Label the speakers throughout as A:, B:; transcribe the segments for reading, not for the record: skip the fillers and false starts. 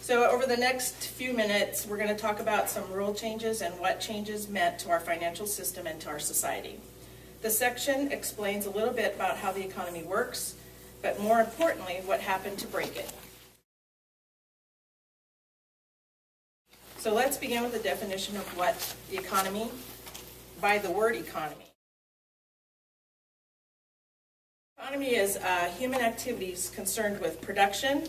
A: So over the next few minutes, we're going to talk about some rule changes and what changes meant to our financial system and to our society. The section explains a little bit about how the economy works, but more importantly, what happened to break it. So let's begin with the definition of what the economy, by the word economy. Economy is human activities concerned with production,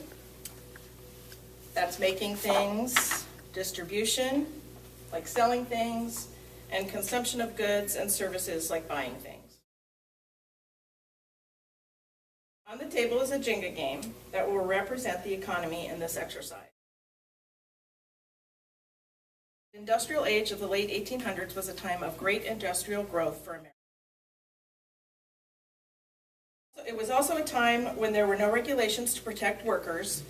A: that's making things, distribution, like selling things, and consumption of goods and services, like buying things. On the table is a Jenga game that will represent the economy in this exercise. The industrial age of the late 1800s was a time of great industrial growth for America. It was also a time when there were no regulations to protect workers.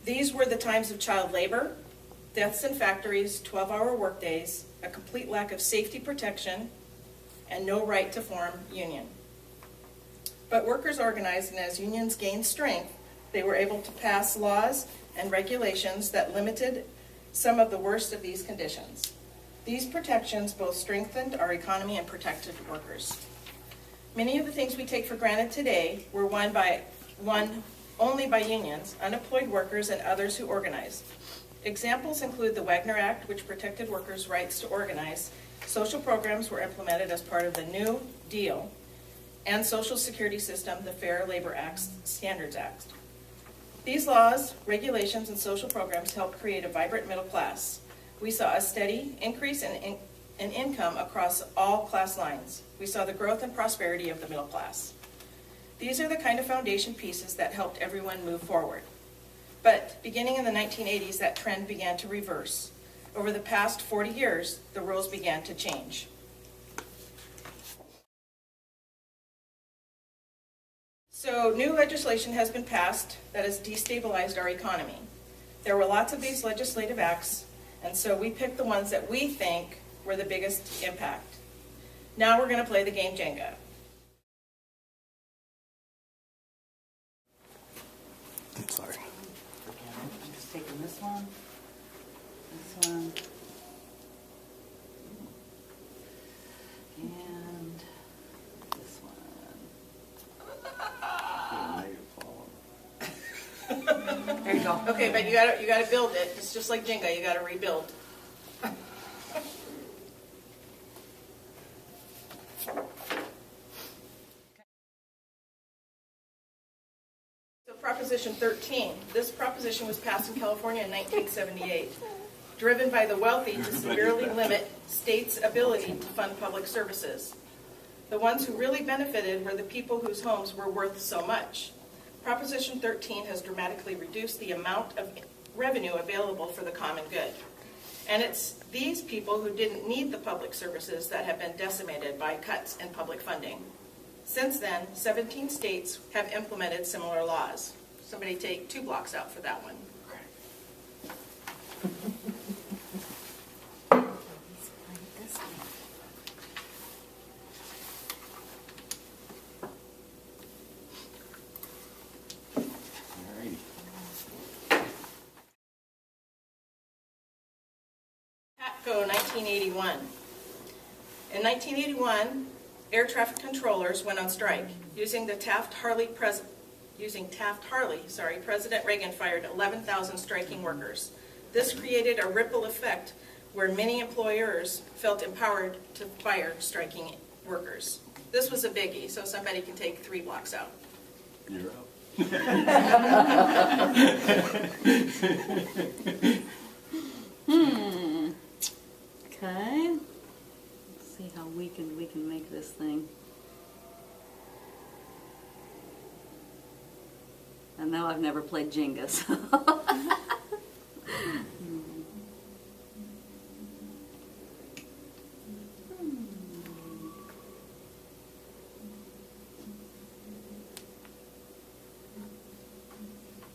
A: These were the times of child labor, deaths in factories, 12-hour workdays, a complete lack of safety protection, and no right to form union. But workers organized, and as unions gained strength, they were able to pass laws and regulations that limited some of the worst of these conditions. These protections both strengthened our economy and protected workers. Many of the things we take for granted today were won only by unions, unemployed workers, and others who organized. Examples include the Wagner Act, which protected workers' rights to organize. Social programs were implemented as part of the New Deal, and Social Security system, the Fair Labor Standards Act. These laws, regulations, and social programs helped create a vibrant middle class. We saw a steady increase in income across all class lines. We saw the growth and prosperity of the middle class. These are the kind of foundation pieces that helped everyone move forward. But beginning in the 1980s, that trend began to reverse. Over the past 40 years, the rules began to change. So new legislation has been passed that has destabilized our economy. There were lots of these legislative acts, and so we picked the ones that we think were the biggest impact. Now we're going to play the game Jenga.
B: I'm sorry.
C: I'm just taking this one, and this one. There you go.
A: Okay, but you got to build it. It's just like Jenga. You got to rebuild. So Proposition 13. This proposition was passed in California in 1978, driven by the wealthy to severely limit states' ability to fund public services. The ones who really benefited were the people whose homes were worth so much. Proposition 13 has dramatically reduced the amount of revenue available for the common good. And it's these people who didn't need the public services that have been decimated by cuts in public funding. Since then, 17 states have implemented similar laws. Somebody take 2 blocks out for that one. PATCO 1981. In 1981, air traffic controllers went on strike. Using Taft-Hartley, President Reagan fired 11,000 striking workers. This created a ripple effect where many employers felt empowered to fire striking workers. This was a biggie, so somebody can take 3 blocks out.
B: You're up.
C: Okay. Let's see how we can make this thing. I know I've never played Jenga, so.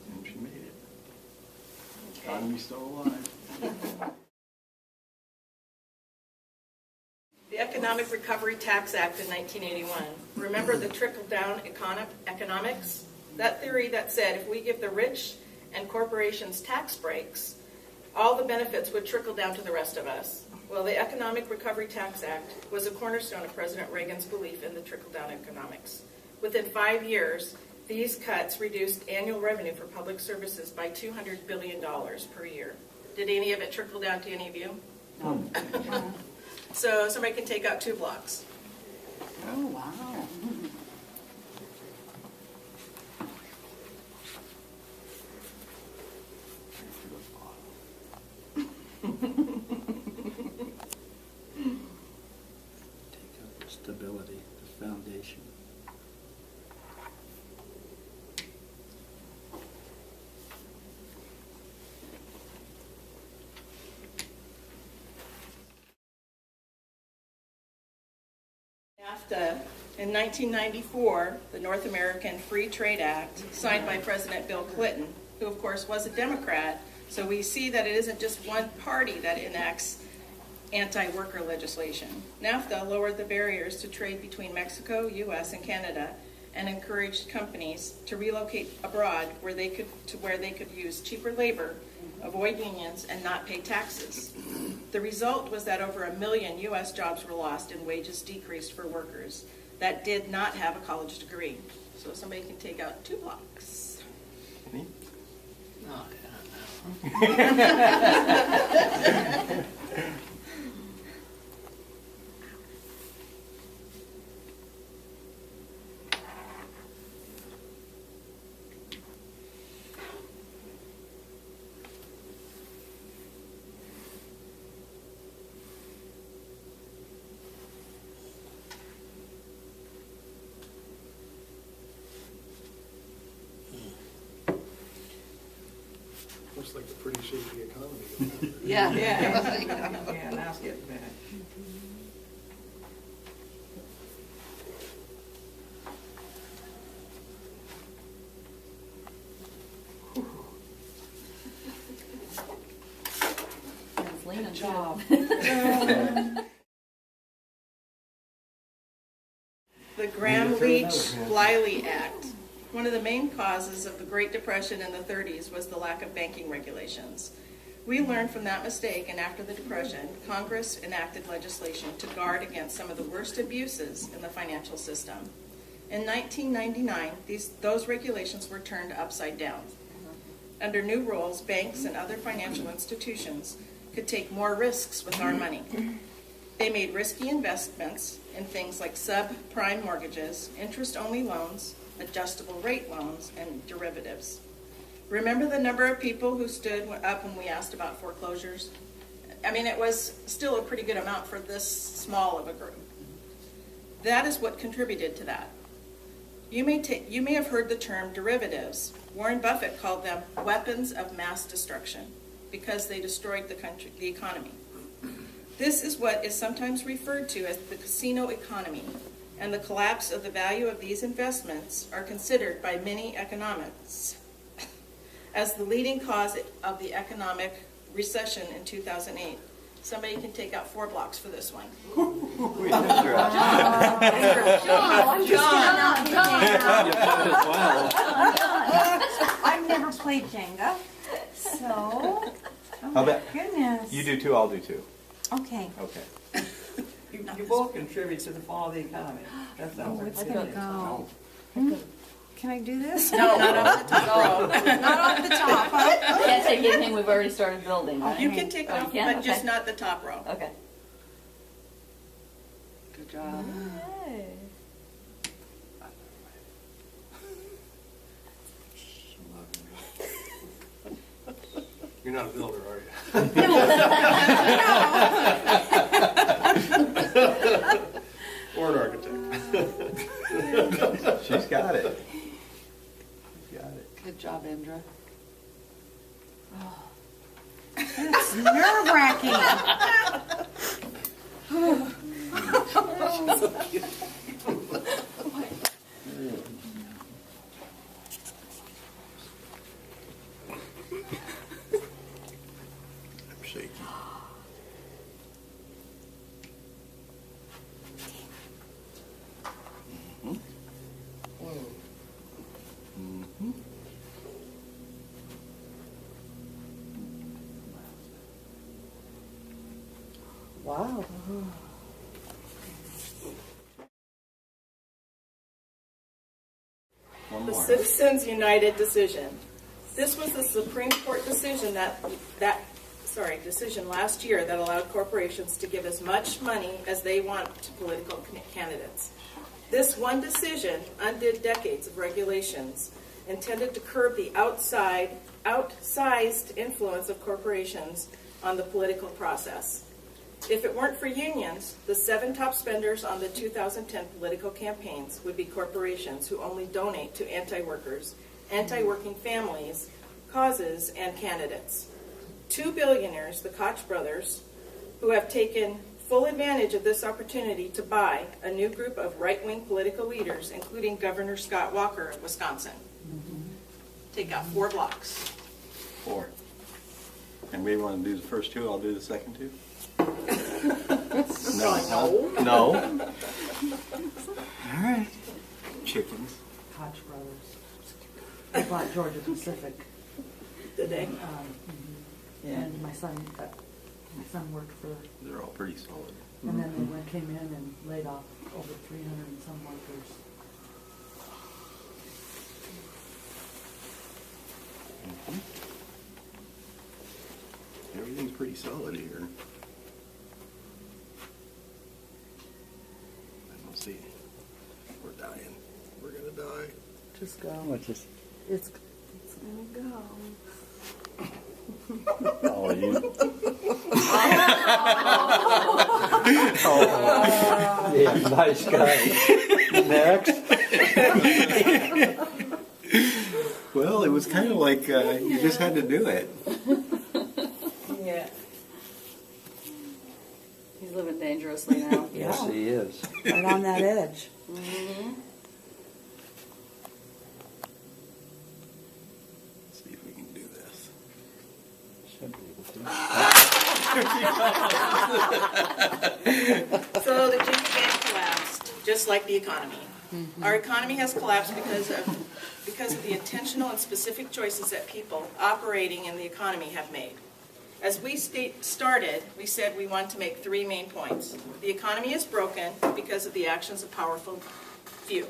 B: And she made it. Economy's still alive.
A: The Economic Recovery Tax Act in 1981. Remember the trickle-down economics? That theory that said if we give the rich and corporations' tax breaks, all the benefits would trickle down to the rest of us. Well, the Economic Recovery Tax Act was a cornerstone of President Reagan's belief in the trickle-down economics. Within 5 years, these cuts reduced annual revenue for public services by $200 billion per year. Did any of it trickle down to any of you?
C: No.
A: So somebody can take out 2 blocks.
C: Oh, wow.
D: Take out the stability, the foundation.
A: NAFTA, in 1994, the North American Free Trade Act, signed by President Bill Clinton, who of course was a Democrat, so we see that it isn't just one party that enacts anti-worker legislation. NAFTA lowered the barriers to trade between Mexico, U.S., and Canada, and encouraged companies to relocate abroad where they could use cheaper labor, avoid unions, and not pay taxes. The result was that over 1 million U.S. jobs were lost and wages decreased for workers that did not have a college degree. So somebody can take out 2 blocks.
B: Me?
D: Oh,
E: Looks like a pretty shaky economy.
A: Yeah.
F: Yeah, now it's getting bad.
C: It's leaning
F: Good job.
A: The Gramm-Leach-Bliley Act. One of the main causes of the Great Depression in the 30s was the lack of banking regulations. We learned from that mistake, and after the Depression, Congress enacted legislation to guard against some of the worst abuses in the financial system. In 1999, those regulations were turned upside down. Under new rules, banks and other financial institutions could take more risks with our money. They made risky investments in things like subprime mortgages, interest-only loans, adjustable rate loans, and derivatives. Remember the number of people who stood up when we asked about foreclosures? I mean, it was still a pretty good amount for this small of a group. That is what contributed to that. You may have heard the term derivatives. Warren Buffett called them weapons of mass destruction because they destroyed the economy. This is what is sometimes referred to as the casino economy, and the collapse of the value of these investments are considered by many economists as the leading cause of the economic recession in 2008. Somebody can take out 4 blocks for this one.
G: I've never played Jenga, so, oh
H: How
G: my
H: about
G: goodness.
H: you do 2, I'll do 2.
G: Okay.
H: Okay.
F: You both contribute to the fall of the economy. That sounds like
G: It's
F: a
G: gonna
F: good
G: go. Can I do this?
A: No, not off the top row.
G: Not off the top, huh?
C: Can't take anything we've already started building, right?
A: You can take
C: Oh, you
A: off,
C: can?
A: but just
C: Okay.
A: not the top row.
C: Okay.
F: Good job.
E: You're not a builder, are you? Or an architect.
H: She's got it. She's got it.
F: Good job, Indra.
G: It's nerve-wracking.
E: I'm shaky.
F: Wow.
H: One
A: The
H: more.
A: Citizens United decision. This was the Supreme Court decision decision last year that allowed corporations to give as much money as they want to political candidates. This one decision undid decades of regulations intended to curb the outsized influence of corporations on the political process. If it weren't for unions, the 7 top spenders on the 2010 political campaigns would be corporations who only donate to anti-workers, anti-working families, causes, and candidates. 2 billionaires, the Koch brothers, who have taken full advantage of this opportunity to buy a new group of right-wing political leaders, including Governor Scott Walker of Wisconsin. Take out 4 blocks.
H: 4. Anybody want to do the first 2? I'll do the second 2. No. No.
D: All right.
H: Chickens.
F: Koch brothers. They bought Georgia Pacific.
A: Did they?
F: And my son worked for,
H: They're all pretty solid.
F: and then they came in and laid off over 300 and some workers.
H: Everything's pretty solid here. I don't see. We're dying. We're gonna die.
F: Just go.
D: What's this?
F: It's gonna go.
H: Oh, you.
D: Yeah, nice guy. Next.
H: Well, it was kind of like you just had to do it.
A: Yeah.
C: He's living dangerously now.
D: Yes, he is.
F: Right on that edge.
H: Let's see if we can do this.
D: Should be able to.
A: So the Junior Bank collapsed, just like the economy. Our economy has collapsed because of the intentional and specific choices that people operating in the economy have made. As we started, we said we want to make 3 main points. The economy is broken because of the actions of powerful few.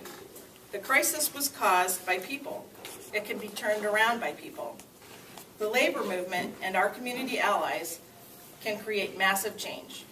A: The crisis was caused by people. It can be turned around by people. The labor movement and our community allies can create massive change.